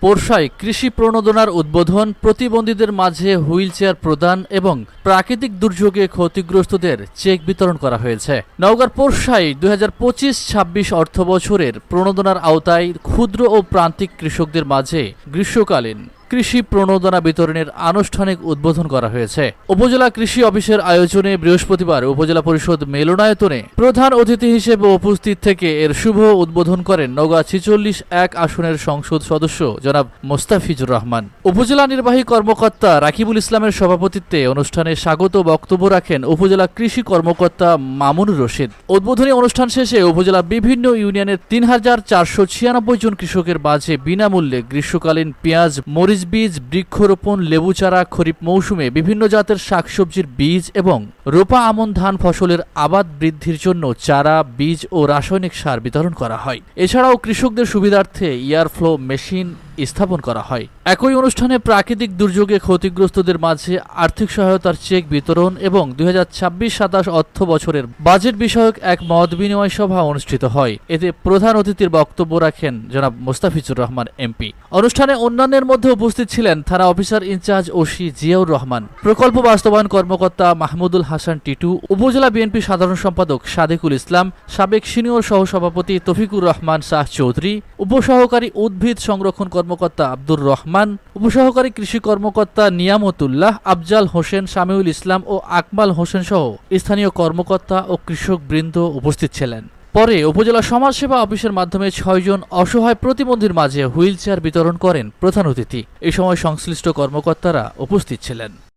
পোরশায় কৃষি প্রণোদনার উদ্বোধন, প্রতিবন্ধীদের মাঝে হুইলচেয়ার প্রদান এবং প্রাকৃতিক দুর্যোগে ক্ষতিগ্রস্তদের চেক বিতরণ করা হয়েছে। নওগাঁর পোরশায় 2025-26 অর্থবছরের প্রণোদনার আওতায় ক্ষুদ্র ও প্রান্তিক কৃষকদের মাঝে গ্রীষ্মকালীন কৃষি প্রণোদনা বিতরণের আনুষ্ঠানিক উদ্বোধন করা হয়েছে। উপজেলা কৃষি অফিসের আয়োজনে বৃহস্পতিবার উপজেলা পরিষদ মিলনায়তনে প্রধান অতিথি হিসেবে উপস্থিত থেকে এর শুভ উদ্বোধন করেন নওগাঁ 46-1 আসনের সংসদ সদস্য জনাব মোস্তাফিজুর রহমান। উপজেলা নির্বাহী কর্মকর্তা রাকিবুল ইসলামের সভাপতিত্বে অনুষ্ঠানে স্বাগত বক্তব্য রাখেন উপজেলা কৃষি কর্মকর্তা মামুনুর রশিদ। উদ্বোধনী অনুষ্ঠান শেষে উপজেলার বিভিন্ন ইউনিয়নের 3496 জন কৃষকের মাঝে বিনামূল্যে গ্রীষ্মকালীন পেঁয়াজ, মরিচ বীজ, বৃক্ষরোপণ, লেবু চারা, খরিফ মৌসুমে বিভিন্ন জাতের শাকসবজির বীজ এবং রোপা আমন ধান ফসলের আবাদ বৃদ্ধির জন্য চারা, বীজ ও রাসায়নিক সার বিতরণ করা হয়। এছাড়াও কৃষকদের সুবিধার্থে এয়ারফ্লো মেশিন স্থাপন করা হয়। একই অনুষ্ঠানে প্রাকৃতিক দুর্যোগে ক্ষতিগ্রস্তদের মাঝে আর্থিক সহায়তার চেক বিতরণ এবং 2026-27 অর্থ বছরের বাজেট বিষয়ক এক মত বিনিময় সভা অনুষ্ঠিত হয়। এতে প্রধান অতিথির বক্তব্য রাখেন জনাব মোস্তাফিজুর রহমান এমপি। অনুষ্ঠানে অন্যান্যের মধ্যে উপস্থিত ছিলেন থানা officer in charge OC Ziaur Rahman, প্রকল্প বাস্তবায়ন কর্মকর্তা মাহমুদুল হাসান টিটু, উপজেলা বিএনপি সাধারণ সম্পাদক সাদেকুল ইসলাম, সাবেক সিনিয়র সহসভাপতি তফিকুর রহমান শাহ চৌধুরী, উপসহকারী উদ্ভিদ সংরক্ষণ কর্মকর্তা আব্দুর রহমান, উপসহকারী কৃষি কর্মকর্তা নিয়ামতুল্লাহ, আফজাল হোসেন, শামিউল ইসলাম ও আকমাল হোসেন সহ স্থানীয় কর্মকর্তা ও কৃষক বৃন্দ উপস্থিত ছিলেন। পরে উপজেলা সমাজসেবা অফিসের মাধ্যমে 6 জন অসহায় প্রতিবন্ধীর মাঝে হুইলচেয়ার বিতরণ করেন প্রধান অতিথি। এই সময় সংশ্লিষ্ট কর্মকর্তারা উপস্থিত ছিলেন।